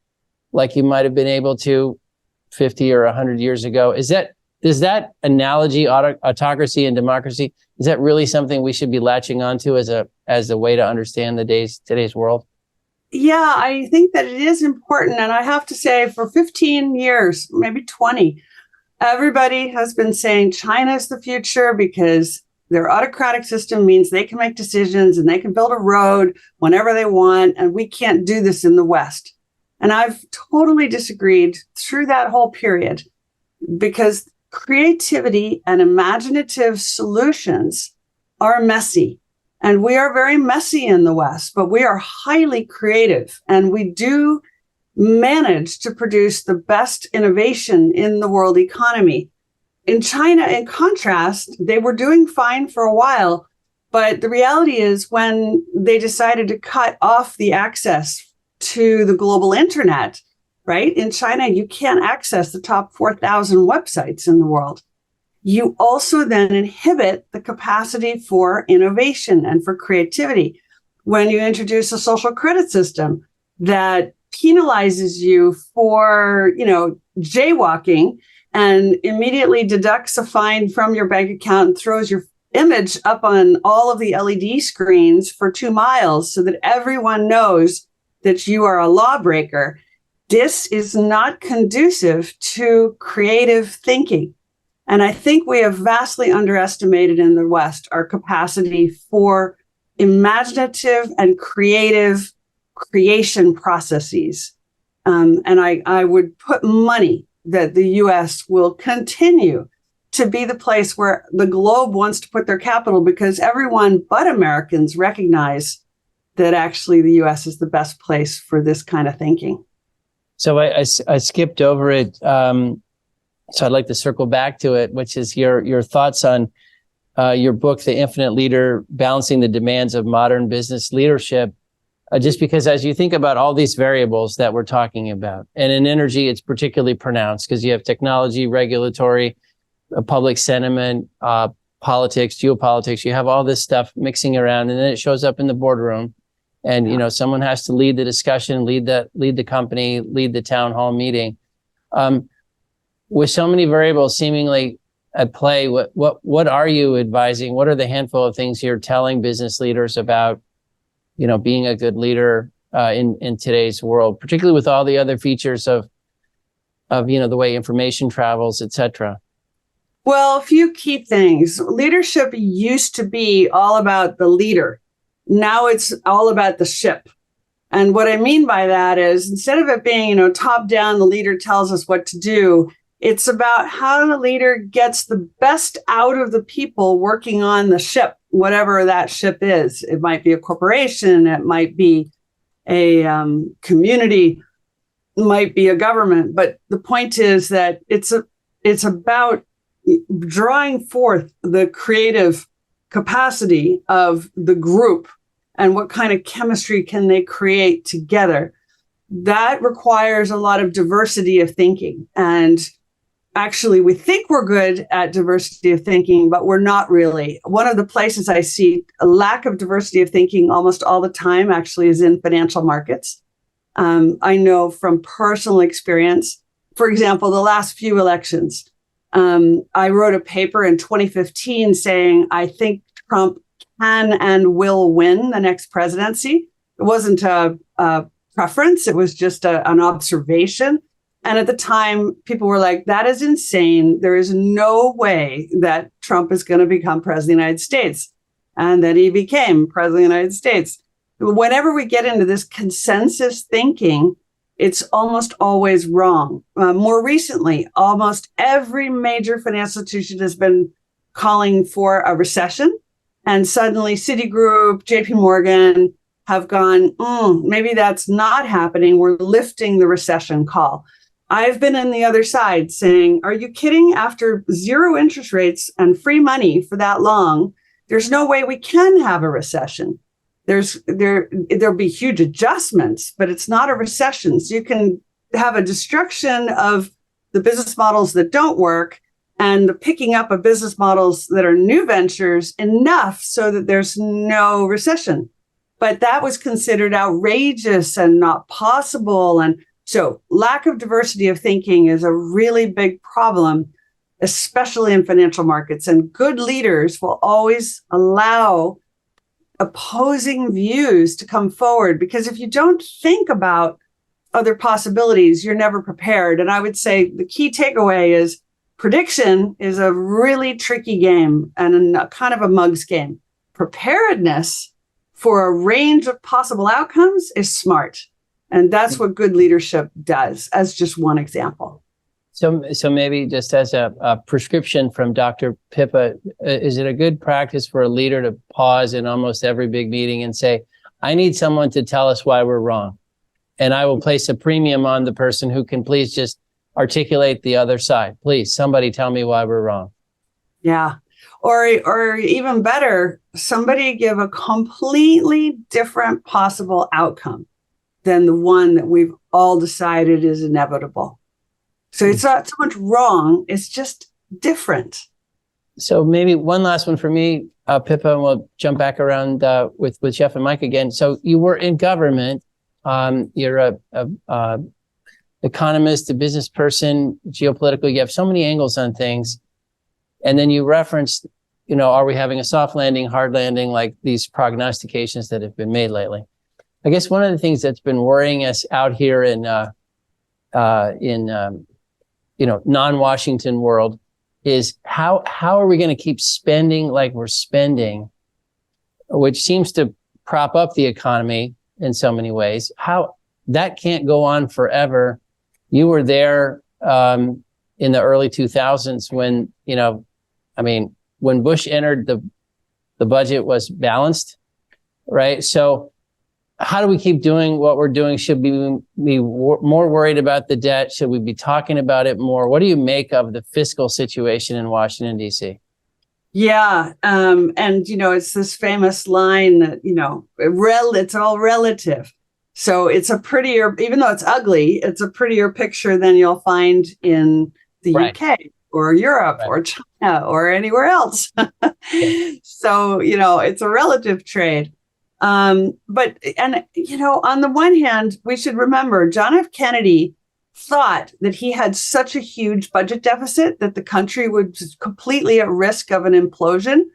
like you might have been able to 50 or 100 years ago? Does that analogy, autocracy and democracy, is that really something we should be latching onto as a way to understand today's world? Yeah, I think that it is important. And I have to say, for 15 years, maybe 20, everybody has been saying China is the future because their autocratic system means they can make decisions and they can build a road whenever they want, and we can't do this in the West. And I've totally disagreed through that whole period because creativity and imaginative solutions are messy. And we are very messy in the West, but we are highly creative, and we do manage to produce the best innovation in the world economy. In China, in contrast, they were doing fine for a while, but the reality is when they decided to cut off the access to the global internet, right? In China, you can't access the top 4,000 websites in the world. You also then inhibit the capacity for innovation and for creativity when you introduce a social credit system that penalizes you for, jaywalking and immediately deducts a fine from your bank account and throws your image up on all of the LED screens for 2 miles so that everyone knows that you are a lawbreaker. This is not conducive to creative thinking. And I think we have vastly underestimated in the West our capacity for imaginative and creative creation processes. And I would put money that the US will continue to be the place where the globe wants to put their capital because everyone but Americans recognize that actually the US is the best place for this kind of thinking. So I skipped over it. So I'd like to circle back to it, which is your thoughts on your book, The Infinite Leader, Balancing the Demands of Modern Business Leadership. Just because as you think about all these variables that we're talking about, and in energy, it's particularly pronounced because you have technology, regulatory, public sentiment, politics, geopolitics, you have all this stuff mixing around, and then it shows up in the boardroom. And, someone has to lead the discussion, lead the company, lead the town hall meeting. With so many variables seemingly at play, what are you advising? What are the handful of things you're telling business leaders about being a good leader in today's world, particularly with all the other features of the way information travels, et cetera? Well, a few key things. Leadership used to be all about the leader. Now it's all about the ship. And what I mean by that is instead of it being, top down, the leader tells us what to do, it's about how the leader gets the best out of the people working on the ship, whatever that ship is. It might be a corporation, it might be a community, it might be a government. But the point is that it's about drawing forth the creative capacity of the group and what kind of chemistry can they create together. That requires a lot of diversity of thinking. And actually, we think we're good at diversity of thinking, but we're not really. One of the places I see a lack of diversity of thinking almost all the time actually is in financial markets. I know from personal experience, for example, the last few elections, I wrote a paper in 2015 saying, I think Trump can and will win the next presidency. It wasn't a preference. It was just an observation. And at the time, people were like, that is insane. There is no way that Trump is going to become president of the United States. And then he became president of the United States. Whenever we get into this consensus thinking, it's almost always wrong. More recently, almost every major financial institution has been calling for a recession. And suddenly Citigroup, JP Morgan have gone, maybe that's not happening. We're lifting the recession call. I've been on the other side saying, are you kidding? After zero interest rates and free money for that long, there's no way we can have a recession. There'll be huge adjustments, but it's not a recession. So you can have a destruction of the business models that don't work and the picking up of business models that are new ventures enough so that there's no recession. But that was considered outrageous and not possible. And so lack of diversity of thinking is a really big problem, especially in financial markets. And good leaders will always allow opposing views to come forward, because if you don't think about other possibilities, you're never prepared. And I would say the key takeaway is prediction is a really tricky game and a kind of a mug's game. Preparedness for a range of possible outcomes is smart. And that's what good leadership does, as just one example. So maybe just as a prescription from Dr. Pippa, is it a good practice for a leader to pause in almost every big meeting and say, I need someone to tell us why we're wrong, and I will place a premium on the person who can please just articulate the other side. Please, somebody tell me why we're wrong. Yeah. Or even better, somebody give a completely different possible outcome than the one that we've all decided is inevitable. So it's not so much wrong, it's just different. So maybe one last one for me, Pippa, and we'll jump back around with Jeff and Mike again. So you were in government. You're a economist, a business person, geopolitical. You have so many angles on things. And then you referenced, are we having a soft landing, hard landing, like these prognostications that have been made lately? I guess one of the things that's been worrying us out here in non-Washington world is how are we going to keep spending like we're spending, which seems to prop up the economy in so many ways. How that can't go on forever. You were there in the early 2000s when, when Bush entered, the budget was balanced, right? So how do we keep doing what we're doing? Should we be more worried about the debt? Should we be talking about it more? What do you make of the fiscal situation in Washington, D.C.? Yeah. And, it's this famous line that, it's all relative. So it's a prettier, even though it's ugly, it's a prettier picture than you'll find in the UK or Europe or China or anywhere else. So, it's a relative trade. On the one hand, we should remember John F. Kennedy thought that he had such a huge budget deficit that the country was completely at risk of an implosion.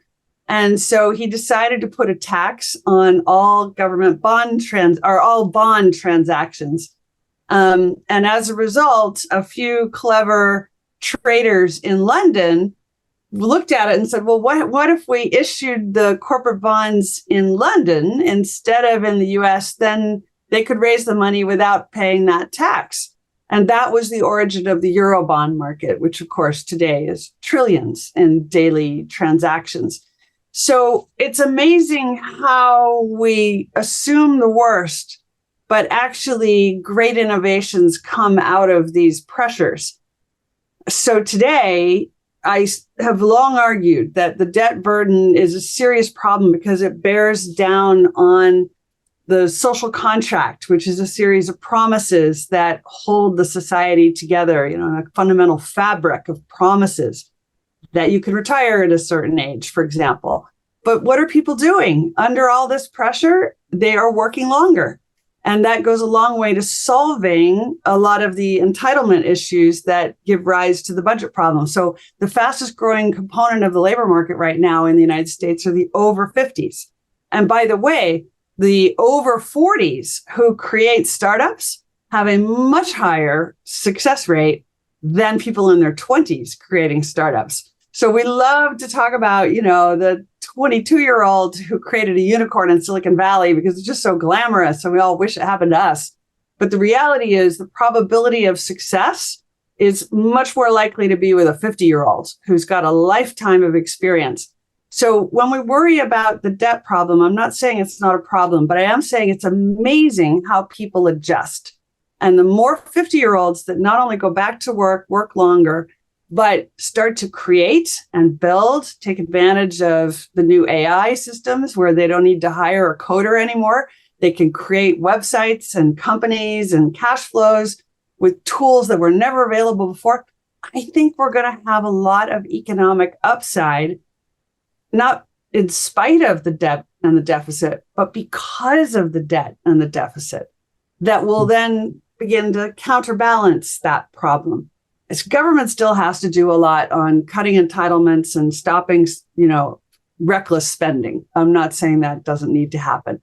And so he decided to put a tax on all government bond transactions. And as a result, a few clever traders in London looked at it and said, well, what if we issued the corporate bonds in London instead of in the US? Then they could raise the money without paying that tax. And that was the origin of the Eurobond market, which, of course, today is trillions in daily transactions. So it's amazing how we assume the worst, but actually great innovations come out of these pressures. So today, I have long argued that the debt burden is a serious problem because it bears down on the social contract, which is a series of promises that hold the society together, a fundamental fabric of promises that you can retire at a certain age, for example. But what are people doing? Under all this pressure, they are working longer. And that goes a long way to solving a lot of the entitlement issues that give rise to the budget problem. So the fastest growing component of the labor market right now in the United States are the over 50s. And by the way, the over 40s who create startups have a much higher success rate than people in their 20s creating startups. So we love to talk about, the 22-year-old who created a unicorn in Silicon Valley because it's just so glamorous and we all wish it happened to us. But the reality is the probability of success is much more likely to be with a 50-year-old who's got a lifetime of experience. So when we worry about the debt problem, I'm not saying it's not a problem, but I am saying it's amazing how people adjust. And the more 50-year-olds that not only go back to work longer, but start to create and build, take advantage of the new AI systems where they don't need to hire a coder anymore. They can create websites and companies and cash flows with tools that were never available before. I think we're going to have a lot of economic upside, not in spite of the debt and the deficit, but because of the debt and the deficit that will then begin to counterbalance that problem. Government still has to do a lot on cutting entitlements and stopping, reckless spending. I'm not saying that doesn't need to happen,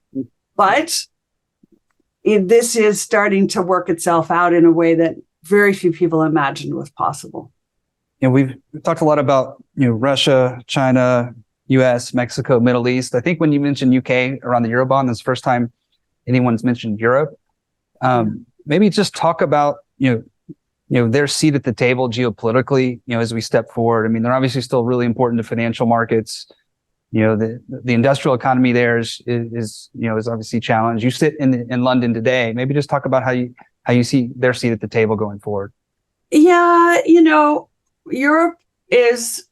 but this is starting to work itself out in a way that very few people imagined was possible. We've talked a lot about, Russia, China, US, Mexico, Middle East. I think when you mentioned UK around the Eurobond, that's the first time anyone's mentioned Europe. Maybe just talk about, their seat at the table geopolitically, as we step forward. I mean, they're obviously still really important to financial markets. The industrial economy there is obviously challenged. You sit in London today. Maybe just talk about how you see their seat at the table going forward. Yeah, Europe is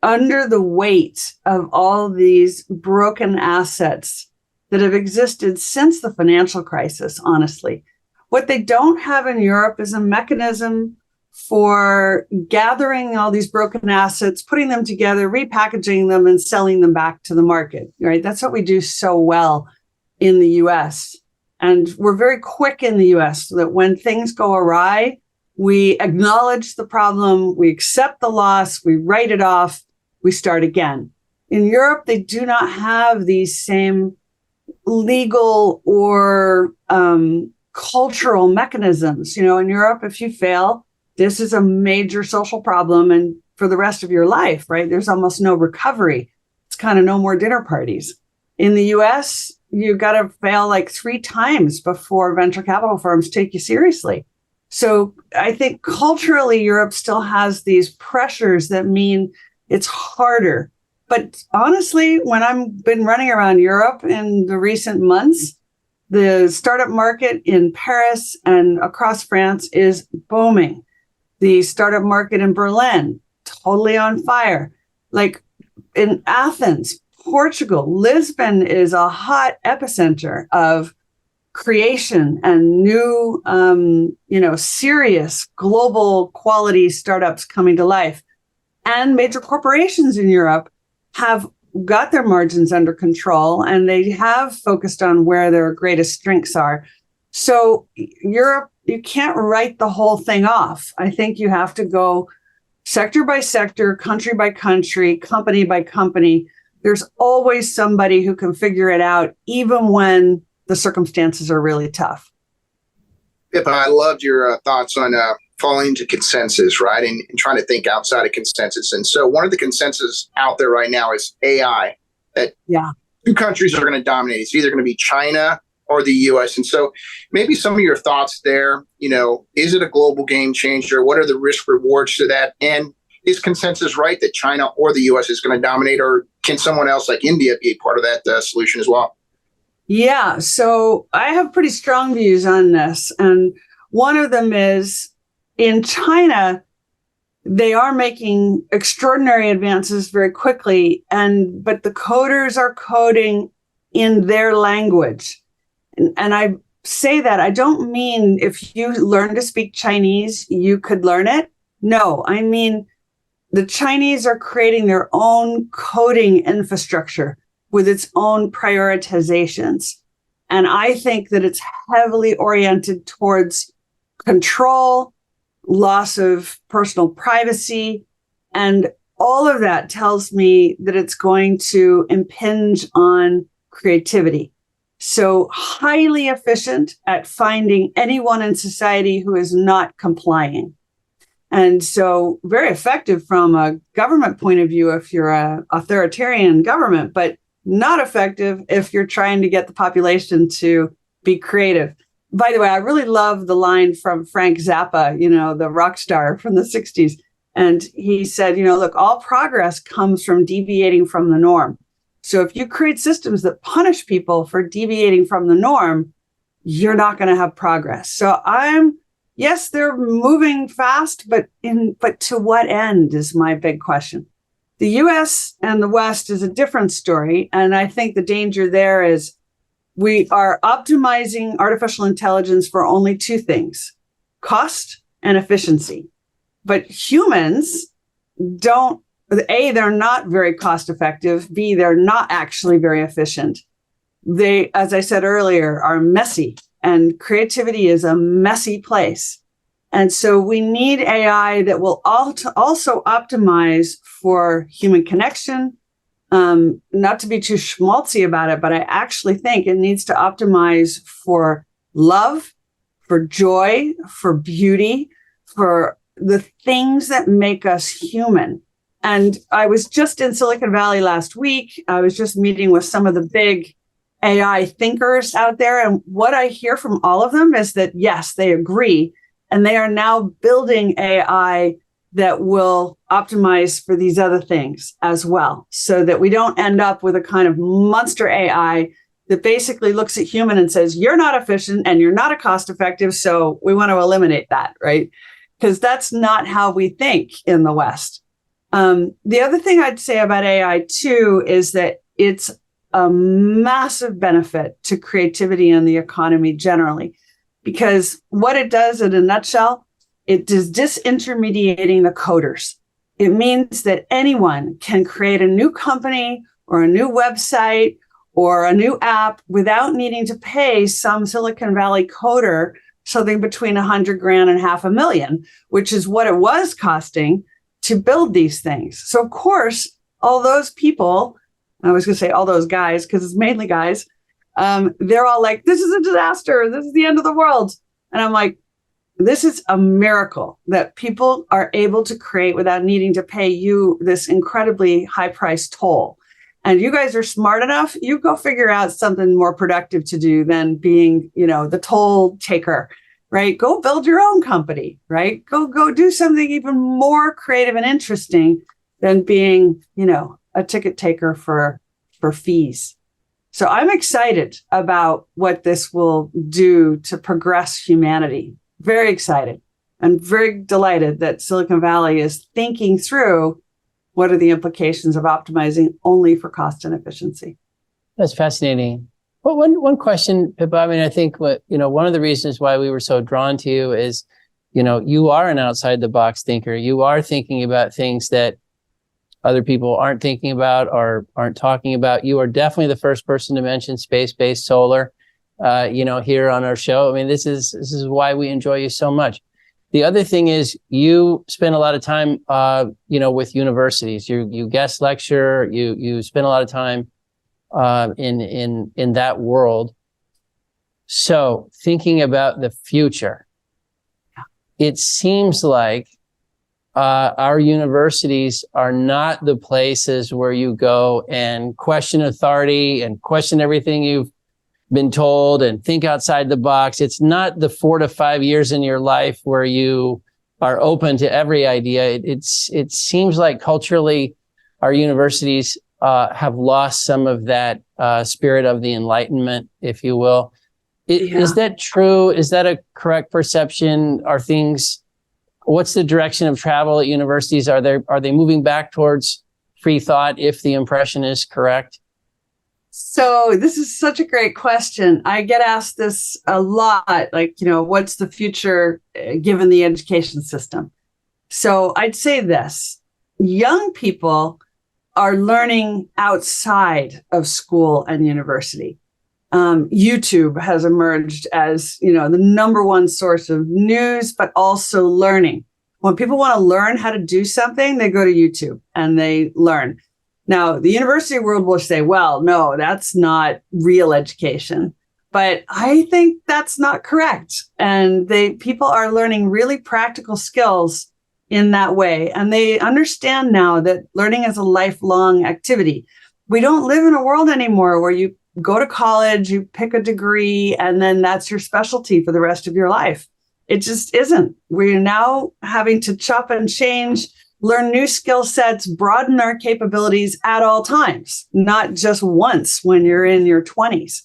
under the weight of all these broken assets that have existed since the financial crisis, honestly. What they don't have in Europe is a mechanism for gathering all these broken assets, putting them together, repackaging them, and selling them back to the market, right? That's what we do so well in the US. And we're very quick in the US so that when things go awry, we acknowledge the problem, we accept the loss, we write it off, we start again. In Europe, they do not have these same legal or cultural mechanisms. In Europe, if you fail, this is a major social problem and for the rest of your life, right? There's almost no recovery. It's kind of no more dinner parties. In the US, you got to fail like 3 times before venture capital firms take you seriously. So I think culturally, Europe still has these pressures that mean it's harder. But honestly, when I've been running around Europe in the recent months, the startup market in Paris and across France is booming. The startup market in Berlin, totally on fire. Like in Athens, Portugal, Lisbon is a hot epicenter of creation and new, serious global quality startups coming to life. And major corporations in Europe have got their margins under control and they have focused on where their greatest strengths are. So Europe, you can't write the whole thing off. I think you have to go sector by sector, country by country, company by company. There's always somebody who can figure it out, even when the circumstances are really tough. Pippa, I loved your thoughts on falling into consensus, right? And trying to think outside of consensus. And so one of the consensus out there right now is AI, that 2 countries are going to dominate. It's either going to be China or the US. And so maybe some of your thoughts there, is it a global game changer? What are the risk rewards to that? And is consensus right that China or the US is going to dominate, or can someone else like India be a part of that solution as well? Yeah, so I have pretty strong views on this. And one of them is, in China, they are making extraordinary advances very quickly, but the coders are coding in their language. And I say that, I don't mean if you learn to speak Chinese, you could learn it. No, I mean, the Chinese are creating their own coding infrastructure with its own prioritizations. And I think that it's heavily oriented towards control, loss of personal privacy, and all of that tells me that it's going to impinge on creativity. So highly efficient at finding anyone in society who is not complying. And so very effective from a government point of view if you're an authoritarian government, but not effective if you're trying to get the population to be creative. By the way, I really love the line from Frank Zappa, the rock star from the 60s. And he said, look, all progress comes from deviating from the norm. So if you create systems that punish people for deviating from the norm, you're not going to have progress. So yes, they're moving fast, but to what end is my big question. The US and the West is a different story. And I think the danger there is we are optimizing artificial intelligence for only two things, cost and efficiency. But humans don't, A, they're not very cost effective. B, they're not actually very efficient. They, as I said earlier, are messy, and creativity is a messy place. And so we need AI that will also optimize for human connection. Not to be too schmaltzy about it, but I actually think it needs to optimize for love, for joy, for beauty, for the things that make us human. And I was just in Silicon Valley last week. I was just meeting with some of the big AI thinkers out there. And what I hear from all of them is that, yes, they agree. And they are now building AI that will optimize for these other things as well, so that we don't end up with a kind of monster AI that basically looks at human and says, you're not efficient and you're not a cost effective. So we want to eliminate that, right? Because that's not how we think in the West. The other thing I'd say about AI too is that it's a massive benefit to creativity and the economy generally, because what it does in a nutshell, it is disintermediating the coders. It means that anyone can create a new company or a new website or a new app without needing to pay some Silicon Valley coder something between $100,000 and $500,000, which is what it was costing to build these things. So of course, all those people, I was going to say all those guys, because it's mainly guys, they're all like, this is a disaster. This is the end of the world. And I'm like, this is a miracle that people are able to create without needing to pay you this incredibly high price toll. And you guys are smart enough, you go figure out something more productive to do than being, the toll taker, right? Go build your own company, right? Go do something even more creative and interesting than being, a ticket taker for fees. So I'm excited about what this will do to progress humanity. Very excited and very delighted that Silicon Valley is thinking through what are the implications of optimizing only for cost and efficiency. That's fascinating. Well, one question, Pippa, I think one of the reasons why we were so drawn to you is, you are an outside the box thinker. You are thinking about things that other people aren't thinking about or aren't talking about. You are definitely the first person to mention space-based solar, here on our show. This is why we enjoy you so much. The other thing is you spend a lot of time, with universities. You guest lecture. You spend a lot of time in that world. So thinking about the future, it seems like our universities are not the places where you go and question authority and question everything you've been told and think outside the box. It's not the 4 to 5 years in your life where you are open to every idea. It seems like culturally our universities have lost some of that spirit of the Enlightenment, if you will. Is that true? Is that a correct perception? What's the direction of travel at universities? Are they moving back towards free thought, if the impression is correct? So this is such a great question. I get asked this a lot, what's the future given the education system? So I'd say this, young people are learning outside of school and university. YouTube has emerged as, the number one source of news, but also learning. When people want to learn how to do something, they go to YouTube and they learn. Now, the university world will say, well, no, that's not real education. But I think that's not correct. And people are learning really practical skills in that way. And they understand now that learning is a lifelong activity. We don't live in a world anymore where you go to college, you pick a degree, and then that's your specialty for the rest of your life. It just isn't. We're now having to chop and change, learn new skill sets, broaden our capabilities at all times, not just once when you're in your 20s.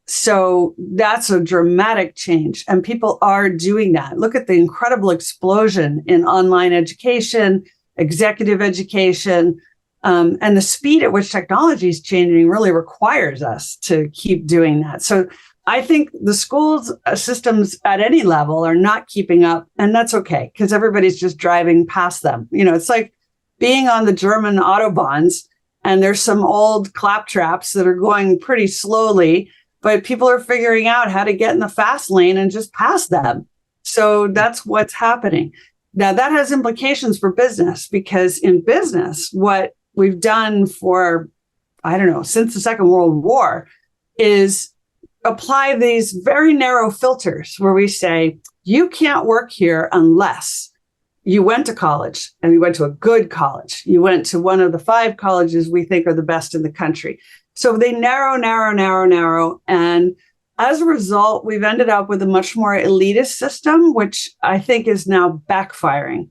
So that's a dramatic change, and people are doing that. Look at the incredible explosion in online education, executive education, and the speed at which technology is changing really requires us to keep doing that. So I think the schools systems at any level are not keeping up, and that's okay because everybody's just driving past them. It's like being on the German autobahns, and there's some old claptraps that are going pretty slowly, but people are figuring out how to get in the fast lane and just pass them. So that's what's happening. Now that has implications for business, because in business, what we've done for, since the Second World War is apply these very narrow filters where we say, you can't work here unless you went to college, and you went to a good college. You went to one of the 5 colleges we think are the best in the country. So they narrow. And as a result, we've ended up with a much more elitist system, which I think is now backfiring.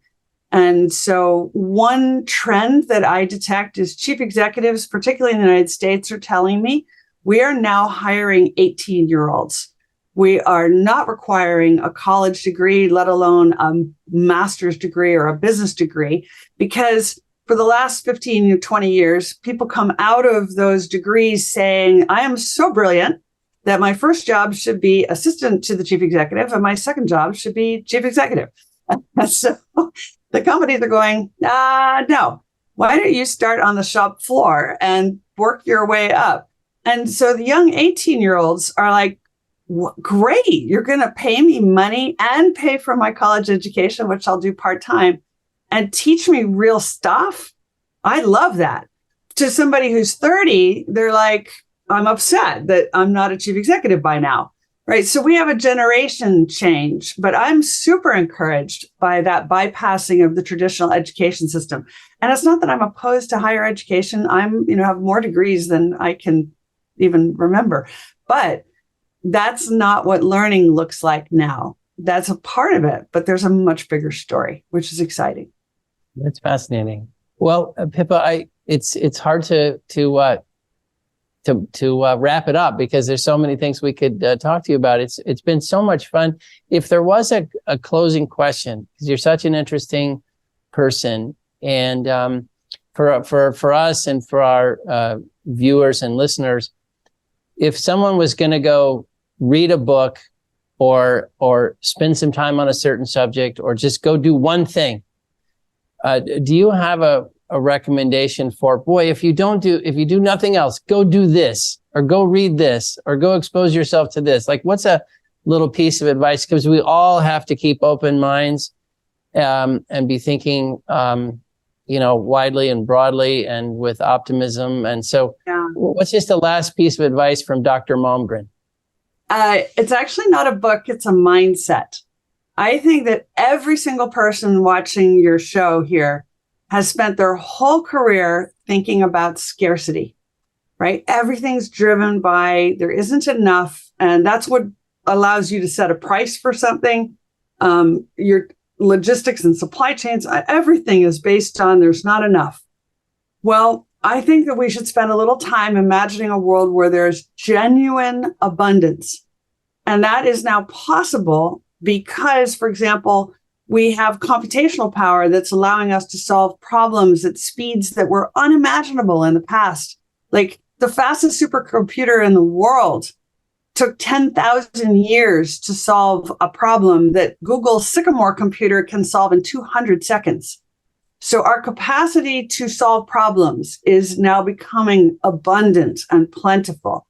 And so one trend that I detect is chief executives, particularly in the United States, are telling me we are now hiring 18-year-olds. We are not requiring a college degree, let alone a master's degree or a business degree, because for the last 15 to 20 years, people come out of those degrees saying, I am so brilliant that my first job should be assistant to the chief executive and my second job should be chief executive. So the companies are going, no, why don't you start on the shop floor and work your way up? And so the young 18-year-olds are like, great, you're going to pay me money and pay for my college education, which I'll do part-time, and teach me real stuff. I love that. To somebody who's 30, they're like, I'm upset that I'm not a chief executive by now, right? So we have a generation change, but I'm super encouraged by that bypassing of the traditional education system. And it's not that I'm opposed to higher education. I'm, have more degrees than I can even remember, but that's not what learning looks like now. That's a part of it, but there's a much bigger story, which is exciting. That's fascinating. Well, Pippa, it's hard to wrap it up because there's so many things we could talk to you about. It's been so much fun. If there was a closing question, because you're such an interesting person, and for us and for our viewers and listeners, if someone was going to go read a book or spend some time on a certain subject or just go do one thing, do you have a recommendation for, boy, if you do nothing else, go do this or go read this or go expose yourself to this? Like, what's a little piece of advice? Because we all have to keep open minds and be thinking, widely and broadly and with optimism. And so what's just the last piece of advice from Dr. Malmgren? It's actually not a book. It's a mindset. I think that every single person watching your show here has spent their whole career thinking about scarcity, right? Everything's driven by there isn't enough. And that's what allows you to set a price for something. Your logistics and supply chains, everything is based on there's not enough. Well, I think that we should spend a little time imagining a world where there's genuine abundance. And that is now possible because, for example, we have computational power that's allowing us to solve problems at speeds that were unimaginable in the past. Like the fastest supercomputer in the world took 10,000 years to solve a problem that Google's Sycamore computer can solve in 200 seconds. So our capacity to solve problems is now becoming abundant and plentiful.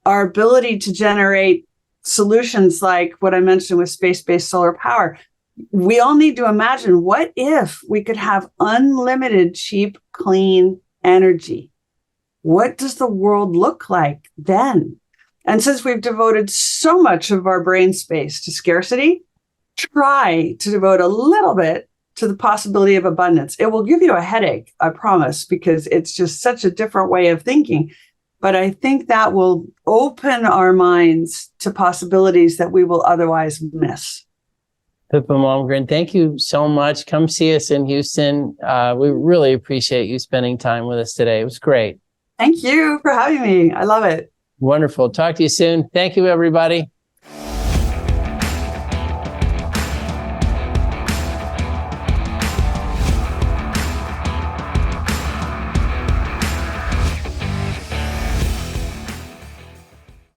our ability to generate solutions like what I mentioned with space-based solar power. We all need to imagine, what if we could have unlimited, cheap, clean energy? What does the world look like then? And since we've devoted so much of our brain space to scarcity, try to devote a little bit to the possibility of abundance. It will give you a headache, I promise, because it's just such a different way of thinking. But I think that will open our minds to possibilities that we will otherwise miss. Pippa Malmgren, thank you so much. Come see us in Houston. We really appreciate you spending time with us today. It was great. Thank you for having me. I love it. Wonderful. Talk to you soon. Thank you, everybody.